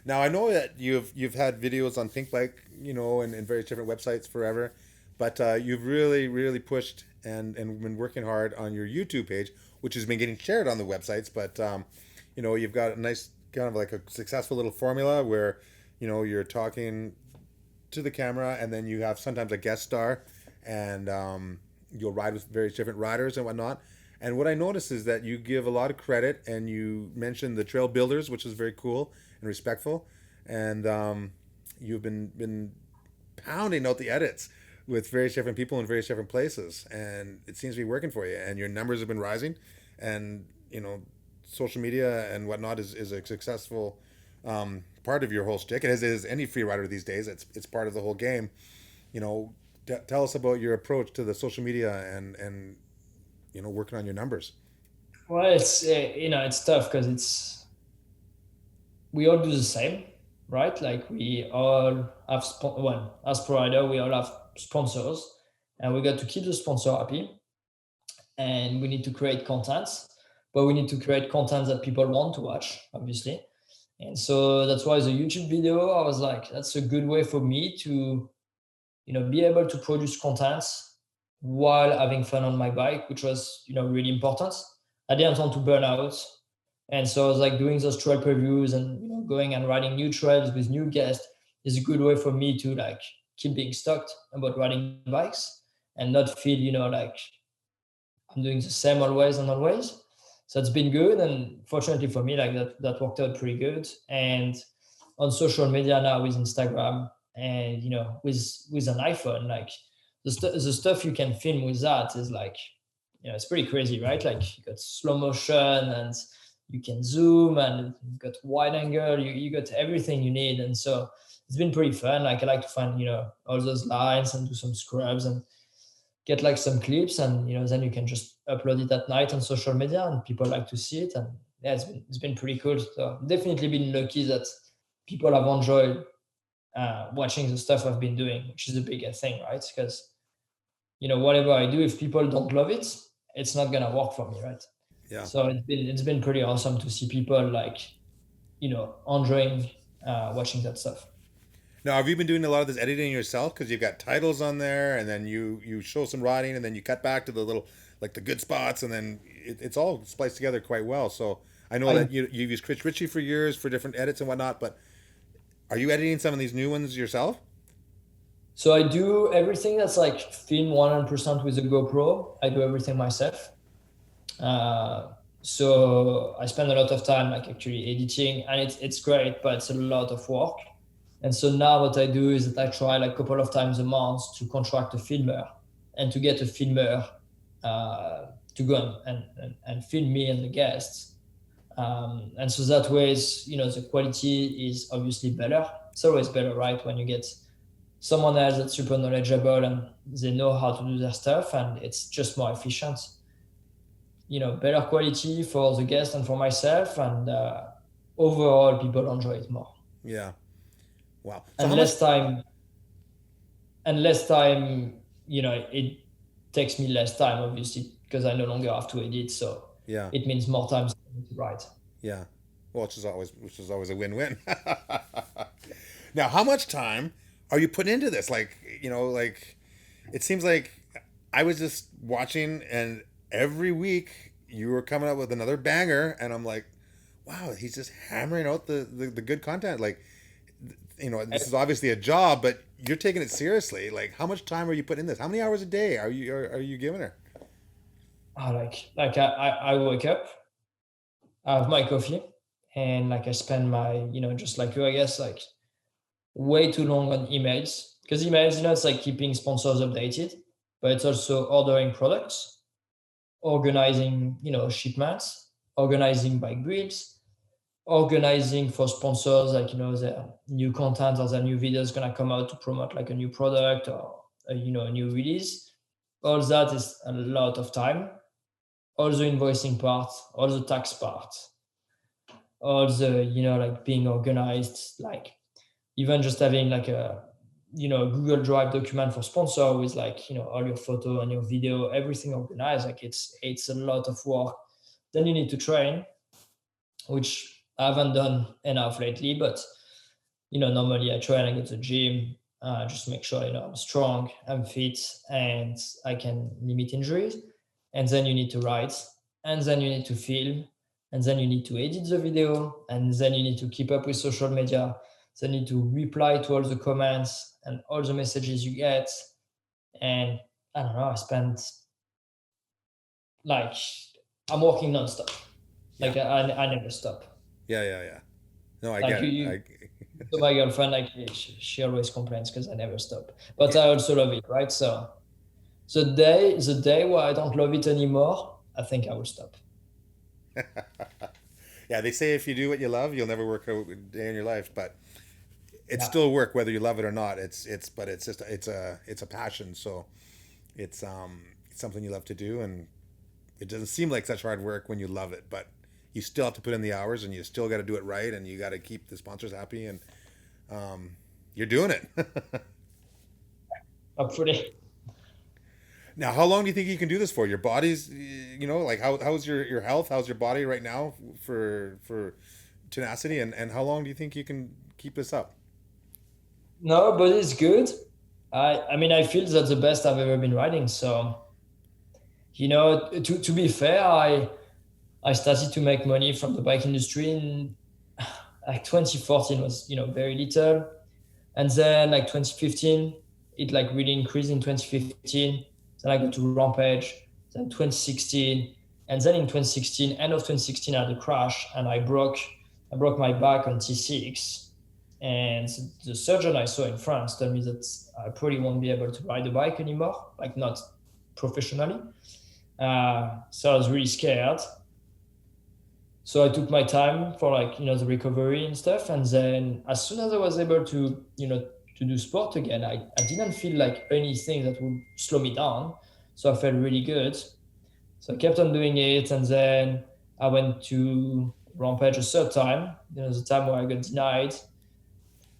Now I know that you've had videos on Think Bike, and various different websites forever, but you've really pushed and been working hard on your YouTube page, which has been getting shared on the websites. But you've got a nice kind of like a successful little formula where you're talking to the camera, and then you have sometimes a guest star, and you'll ride with various different riders and whatnot. And what I noticed is that you give a lot of credit, and you mentioned the trail builders, which is very cool and respectful. And you've been pounding out the edits with various different people in various different places, and it seems to be working for you. And your numbers have been rising, and social media and whatnot is a successful part of your whole stick. As is any free rider these days. It's part of the whole game. You know, tell us about your approach to the social media and working on your numbers. Well, it's it's tough because it's we all do the same, right? Like we all have well, as provider, we all have sponsors, and we got to keep the sponsor happy, and we need to create content, but we need to create content that people want to watch, obviously. And so that's why the YouTube video, I was like, that's a good way for me to be able to produce content while having fun on my bike, which was really important. I didn't want to burn out, and so I was like doing those trail previews and going and riding new trails with new guests is a good way for me to like keep being stoked about riding bikes and not feel like I'm doing the same always and always. So it's been good, and fortunately for me, like that worked out pretty good. And on social media now with Instagram and with an iPhone, like the stuff you can film with that is like it's pretty crazy, right? Like you got slow motion and you can zoom and you got wide angle, you got everything you need. And so it's been pretty fun. Like I like to find all those lines and do some scrubs and get like some clips, and then you can just upload it at night on social media and people like to see it. And yeah, it's been pretty cool. So definitely been lucky that people have enjoyed watching the stuff I've been doing, which is a bigger thing, right? Because whatever I do, if people don't love it, it's not gonna work for me, right? Yeah. So it's been pretty awesome to see people like enjoying watching that stuff. Now, have you been doing a lot of this editing yourself? Because you've got titles on there, and then you show some riding, and then you cut back to the little like the good spots, and then it's all spliced together quite well. So I know I that you've used Chris Ritchie for years for different edits and whatnot. But are you editing some of these new ones yourself? So I do everything that's like film 100% with a GoPro. I do everything myself. So I spend a lot of time like actually editing, and it's great, but it's a lot of work. And so now what I do is that I try like a couple of times a month to contract a filmer and to get a filmer to go and film me and the guests. And so that way, the quality is obviously better. It's always better, right? When you get someone else that's super knowledgeable and they know how to do their stuff, and it's just more efficient. Better quality for the guest and for myself, and overall, people enjoy it more. Yeah. Wow. So And how much? less time, it takes me less time, obviously, because I no longer have to edit. So Yeah. it means more time to write. Yeah. Well, which is always a win-win. Now, how much time are you putting into this? Like, like it seems like I was just watching, and every week you were coming up with another banger, and I'm like, wow, he's just hammering out the good content. Like, this is obviously a job, but you're taking it seriously. Like, how much time are you putting in this? How many hours a day are you giving her? I wake up, I have my coffee, and like I spend my, just like you, I guess, like way too long on emails, because emails, it's like keeping sponsors updated, but it's also ordering products, organizing, shipments, organizing bike builds, organizing for sponsors, like, their new content or their new videos gonna come out to promote like a new product or a new release. All that is a lot of time. All the invoicing part, all the tax part, all the like being organized, like even just having like a Google Drive document for sponsor with like all your photo and your video, everything organized. Like it's a lot of work. Then you need to train, which I haven't done enough lately, but normally I try and I go to the gym, just make sure I'm strong, I'm fit, and I can limit injuries. And then you need to write, and then you need to film, and then you need to edit the video, and then you need to keep up with social media. Then you need to reply to all the comments and all the messages you get. And I don't know, I spent like I'm working nonstop. Yeah. Like I never stop. Yeah. Yeah. Yeah. No, I Like get you, it. you I so my girlfriend, like she always complains because I never stop. But yeah. I also love it, right? So the day where I don't love it anymore, I think I will stop. Yeah, they say if you do what you love, you'll never work a day in your life, but it's Yeah, still work whether you love it or not. But it's just it's a passion. So it's something you love to do, and it doesn't seem like such hard work when you love it, but you still have to put in the hours, and you still got to do it right, and you got to keep the sponsors happy, and um, you're doing it. hopefully. Now, how long do you think you can do this for? Your body's, like how's your health? How's your body right now for tenacity, and how long do you think you can keep this up? No, but it's good. I mean, I feel that's the best I've ever been riding. So to be fair, I started to make money from the bike industry in like 2014 was very little. And then like 2015, it like really increased in 2015. Then I got to Rampage, then 2016. And then in 2016, end of 2016, I had a crash and I broke my back on T6. And the surgeon I saw in France told me that I probably won't be able to ride a bike anymore, like not professionally. So I was really scared. So I took my time for like the recovery and stuff, and then as soon as I was able to do sport again, I didn't feel like anything that would slow me down. So I felt really good. So I kept on doing it, and then I went to Rampage a third time, the time where I got denied.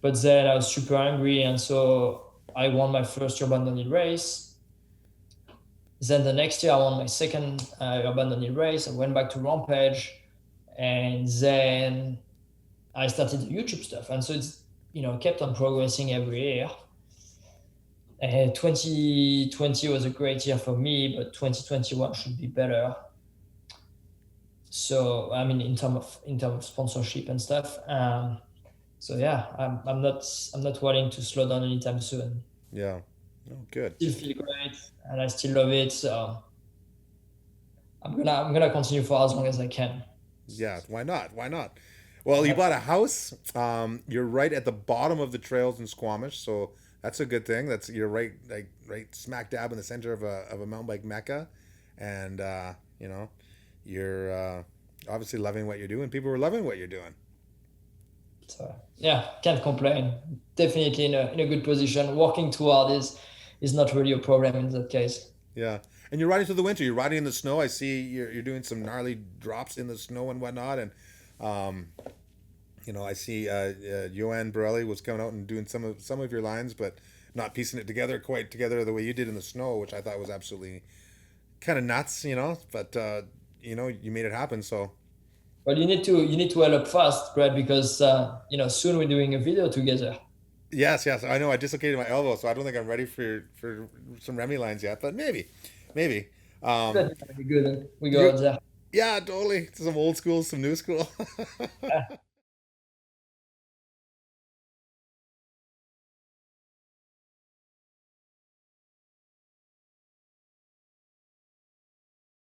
But then I was super angry, and so I won my first urban downhill race. Then the next year I won my second urban downhill race. I went back to Rampage, and then I started the YouTube stuff, and so it's kept on progressing every year. And 2020 was a great year for me, but 2021 should be better. So I mean, in terms of sponsorship and stuff. So yeah, I'm not wanting to slow down anytime soon. Yeah. Oh, good. Still feel great, and I still love it. So I'm gonna continue for as long as I can. Yeah. Why not? Why not? Well, you bought a house. You're right at the bottom of the trails in Squamish, so that's a good thing. That's you're right, like right smack dab in the center of a mountain bike mecca, and you're obviously loving what you're doing. People are loving what you're doing. So yeah, can't complain. Definitely in a good position. Working too hard is not really a problem in that case. Yeah, and you're riding through the winter. You're riding in the snow. I see you're doing some gnarly drops in the snow and whatnot, and um, I see Joanne Borelli was coming out and doing some of your lines, but not piecing it together quite together the way you did in the snow, which I thought was absolutely kind of nuts. But you made it happen. So But you need to well up fast, Brad, because soon we're doing a video together. yes, yes, I know. I dislocated my elbow, so I don't think I'm ready for some Remy lines yet, but maybe. Um, That's gonna be good. We go you out there. Yeah, totally. Some old school, some new school.